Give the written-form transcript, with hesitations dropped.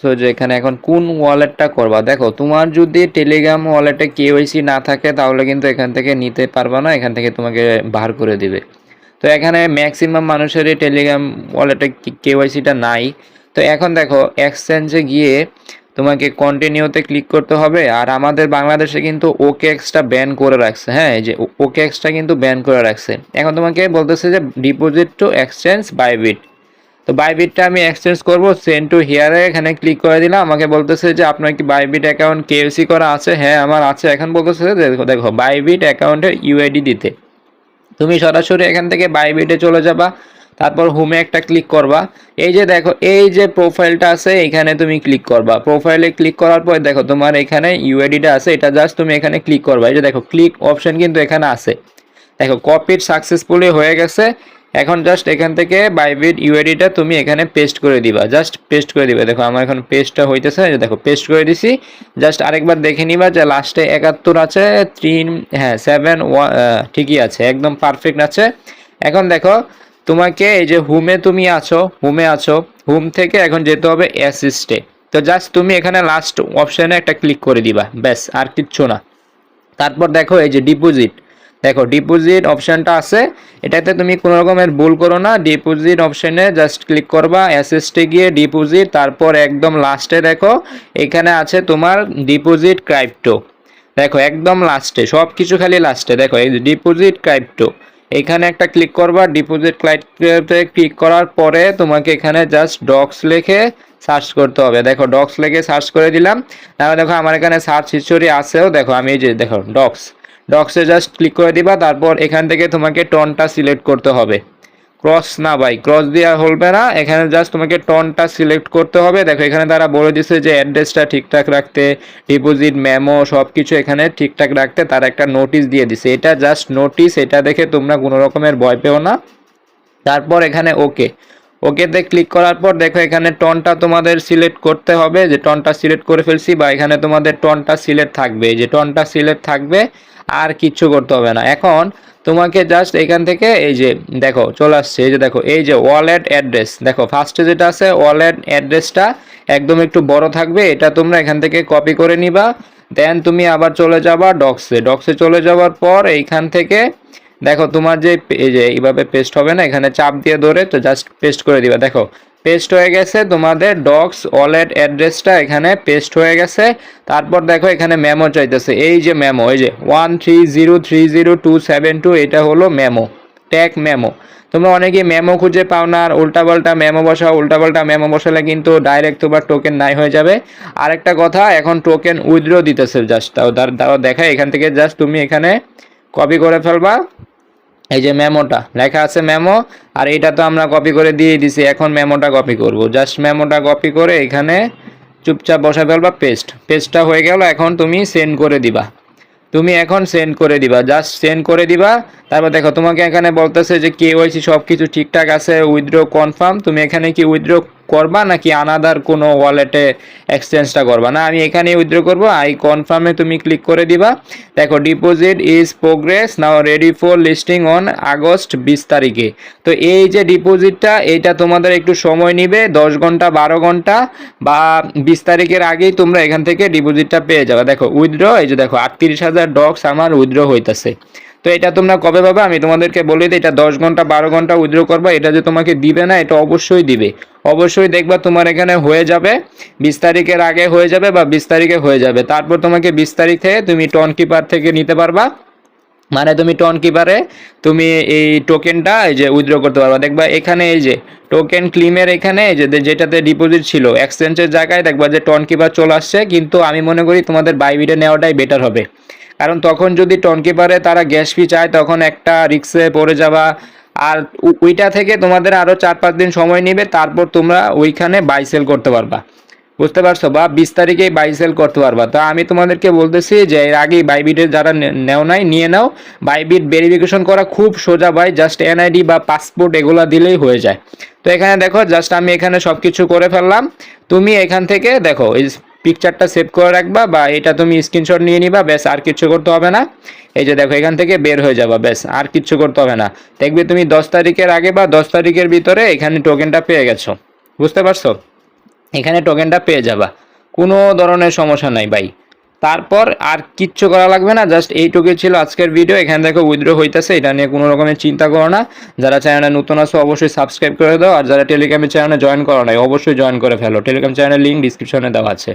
বলতেছো যে এখানে এখন কোন ওয়ালেটটা করবা। দেখো তোমার যদি টেলিগ্রাম ওয়ালেটে কেওয়াইসি না থাকে তাহলে কিন্তু এখান থেকে নিতে পারবা না, এখান থেকে তোমাকে বার করে দিবে। তো এখানে ম্যাক্সিমাম মানুষেরই টেলিগ্রাম ওয়ালেটে কেওয়াইসিটা নাই। তো এখন দেখো এক্সচেঞ্জে গিয়ে তোমাকে কন্টিনিউতে ক্লিক করতে হবে। আর আমাদের বাংলাদেশে কিন্তু ওকেএক্সটা ব্যান করে রাখছে, হ্যাঁ এই যে ওকেএক্সটা কিন্তু ব্যান করে রাখছে। এখন তোমাকে বলতেছে যে ডিপোজিট টু এক্সচেঞ্জ বাইবিট। তো বাইবিটটা আমি এক্সচেঞ্জ করব, সেন্ড টু হিয়ারে এখানে ক্লিক করে দিলাম। আমাকে বলতেছে যে আপনার কি বাইবিট অ্যাকাউন্ট কেওয়াইসি করা আছে, হ্যাঁ আমার আছে। এখন বলতেছে যে দেখো বাইবিট অ্যাকাউন্টের ইউআইডি দিতে। তুমি সরাসরি এখান থেকে বাইবিটে চলে যাবা, তারপর হোমে একটা ক্লিক করবা। এই যে দেখো এই যে প্রোফাইলটা আছে এখানে তুমি ক্লিক করবা। প্রোফাইলে ক্লিক করার পর দেখো তোমার এখানে ইউআইডিটা আছে, এটা জাস্ট তুমি এখানে ক্লিক করবা। এই যে দেখো ক্লিক অপশন কিন্তু এখানে আছে। দেখো কপিড সাকসেসফুলি হয়ে গেছে। এখন জাস্ট এখান থেকে বাইবিট ইউআইডিটা তুমি এখানে পেস্ট করে দিবা, জাস্ট পেস্ট করে দিবা। দেখো আমার এখন পেস্টটা হইতেছে, দেখো পেস্ট করে দিছি। জাস্ট আরেকবার দেখে নিবা যে লাস্টে 71 আছে 3, হ্যাঁ 7 ঠিকই আছে, একদম পারফেক্ট আছে। এখন দেখো তোমাকে এই যে হোমে আছো, হোম থেকে এখন যেতে হবে অ্যাসিস্টে। তো জাস্ট তুমি এখানে লাস্ট অপশানে একটা ক্লিক করে দিবা, ব্যাস আর কিচ্ছু না। তারপর দেখো এই যে ডিপোজিট, দেখো ডিপোজিট অপশানটা আছে, এটাতে তুমি কোনো রকমের ভুল করো না। ডিপোজিট অপশানে জাস্ট ক্লিক করবা, অ্যাসেস্টে গিয়ে ডিপোজিট, তারপর একদম লাস্টে দেখো এখানে আছে তোমার ডিপোজিট ক্রাইপ্টো। দেখো একদম লাস্টে সব কিছু খালি লাস্টে দেখো এই ডিপোজিট ক্রাইপ্টো, এখানে একটা ক্লিক করবা। ডিপোজিট ক্রাইপ্টোতে ক্লিক করার পরে তোমাকে এখানে জাস্ট ডক্স লিখে সার্চ করতে হবে। দেখো ডক্স লিখে সার্চ করে দিলাম। তাহলে দেখো আমার এখানে সার্চ হিস্টোরি আছেও, দেখো আমি এই যে দেখো ডক্সে জাস্ট ক্লিক করে দিবা। তারপর এখান থেকে তোমাকে টনটা সিলেক্ট করতে হবে, ক্রস না ভাই, ক্রস দেওয়া হবে না, এখানে জাস্ট তোমাকে টনটা সিলেক্ট করতে হবে। দেখো এখানে তারা বলে দিচ্ছে যে অ্যাড্রেসটা ঠিকঠাক রাখতে, ডিপোজিট মেমো সব কিছু এখানে ঠিকঠাক রাখতে তারা একটা নোটিশ দিয়ে দিছে। এটা জাস্ট নোটিশ, এটা দেখে তোমরা কোনো রকমের ভয় পেও না। তারপর এখানে ওকেতে ক্লিক করার পর দেখো এখানে টনটা তোমাদের সিলেক্ট করতে হবে, যে টনটা সিলেক্ট করে ফেলছি, বা এখানে তোমাদের টনটা সিলেক্ট থাকবে, যে টনটা সিলেক্ট থাকবে, আর কিচ্ছু করতে হবে না। এখন তোমাকে জাস্ট এখান থেকে এই যে দেখো চলে আসছে, এই যে দেখো এই যে ওয়ালেট অ্যাড্রেস, দেখো ফার্স্টে যেটা আছে ওয়ালেট অ্যাড্রেসটা একদম একটু বড় থাকবে, এটা তোমরা এখান থেকে কপি করে নিবা। দেন তুমি আবার চলে যাবা ডক্সে চলে যাওয়ার পর এইখান থেকে দেখো তোমার যে এই যে এইভাবে পেস্ট হবে না, এখানে চাপ দিয়ে ধরে তো জাস্ট পেস্ট করে দিবা। দেখো পেস্ট হয়ে গেছে তোমাদের ডক্স ওয়ালেট অ্যাড্রেসটা এখানে পেস্ট হয়ে গেছে। তারপর দেখো এখানে মেমো চাইতেছে, এই যে মেমো, এই যে 130300272, এটা হলো মেমো, ট্যাগ মেমো। তোমরা অনেকে মেমো খুঁজে পাও না, আর উল্টাপাল্টা মেমো বসাও, উল্টাপাল্টা মেমো বসালে কিন্তু ডাইরেক্ট তোমার টোকেন নাই হয়ে যাবে। আরেকটা কথা, এখন টোকেন উইথড্র দিতেছে, জাস্ট তাও দেখায় এখান থেকে জাস্ট তুমি এখানে কপি করে ফেলবা। এই যে মেমোটা লেখা আছে মেমো, আর এটা তো আমরা কপি করে দিয়ে দিছি, এখন মেমোটা কপি করব। জাস্ট মেমোটা কপি করে এখানে চুপচাপ বসা ফেলবা, পেস্টটা হয়ে গেল। এখন তুমি সেন্ড করে দিবা, জাস্ট সেন্ড করে দিবা। তারপর দেখো তোমাকে এখানে বলতেছে যে কেওয়াইসি সব কিছু ঠিকঠাক আছে, উইথড্র কনফার্ম। তুমি এখানে কি উইথড্র করবা নাকি আনাদার কোনো ওয়ালেটে এক্সচেঞ্জটা করবা? না আমি এখানে উইথড্র করব, আই কনফার্মে তুমি ক্লিক করে দিবা। দেখো deposit is progress now ready for listing on August 20 তারিখে। তো এই যে ডিপোজিটটা এইটা তোমাদের একটু সময় নিবে, 10 ঘন্টা 12 ঘন্টা বা 20 তারিখের আগেই তোমরা এখান থেকে ডিপোজিটটা পেয়ে যাবে। দেখো উইথড্র, এই যে দেখো 38,000 ডক্স আমার উইথড্র হইতেছে। তো এটা তোমরা কবে পাবে আমি তোমাদেরকে বলে দিই, এটা 10 ঘন্টা 12 ঘন্টা উইথড্র করবা, এটা যে তোমাকে দিবে না এটা অবশ্যই দিবে, অবশ্যই দেখবা তোমার এখানে হয়ে যাবে 20 তারিখের আগে হয়ে যাবে বা 20 তারিখে হয়ে যাবে। তারপর তোমাকে 20 তারিখ থেকে তুমি টন কিপার থেকে নিতে পারবা, মানে তুমি টন কিপারে তুমি এই টোকেনটা এই যে উইথড্র করতে পারবা। দেখবা এখানে এই যে টোকেন ক্লিমের এখানে এই যে যেটাতে ডিপোজিট ছিল এক্সচেঞ্জের জায়গায় দেখবা যে টন কিপার চলে আসছে, কিন্তু আমি মনে করি তোমাদের বাইবিটে নেওয়াটাই বেটার হবে। কারণ তখন যদি টন কিপারে তারা গ্যাস ফি চায় তখন একটা রিক্সে পড়ে যাবা, আর ওইটা থেকে তোমাদের আরও 4-5 দিন সময় নেবে, তারপর তোমরা ওইখানে বাই সেল করতে পারবা, বুঝতে পারছো? বা 20 তারিখেই বাই সেল করতে পারবা। তো আমি তোমাদেরকে বলতেছি যে এর আগেই বাইবিটে যারা নেও নাই নিয়ে নাও। বাইবিট ভেরিফিকেশন করা খুব সোজা ভাই, জাস্ট এনআইডি বা পাসপোর্ট এগুলো দিলেই হয়ে যায়। তো এখানে দেখো জাস্ট আমি এখানে সব কিছু করে ফেললাম। তুমি এখান থেকে দেখো এই পিকচারটা সেভ করে রাখবা, বা এটা তুমি স্ক্রিনশট নিয়ে নিবা, ব্যাস আর কিছু করতে হবে না। এই যে দেখো এখান থেকে বের হয়ে যাবা, ব্যাস আর কিচ্ছু করতে হবে না। দেখবে তুমি 10 তারিখের আগে বা 10 তারিখের ভিতরে এখানে টোকেনটা পেয়ে গেছো, বুঝতে পারছো? এখানে টোকেনটা পেয়ে যাবা, কোনো ধরনের সমস্যা নাই ভাই। তারপর আর কিচ্ছু করা লাগবে না, জাস্ট এইটুকুই ছিল আজকের ভিডিও। এখান থেকে উইথড্র হইতেছে, এটা নিয়ে কোনো রকমের চিন্তা করো না। যারা চ্যানেলে নতুন আছো অবশ্যই সাবস্ক্রাইব করে দাও, আর যারা টেলিগ্রামের চ্যানেলে জয়েন করো নাই অবশ্যই জয়েন করে ফেলো। টেলিগ্রাম চ্যানেলের লিঙ্ক ডিসক্রিপশনে দেওয়া আছে।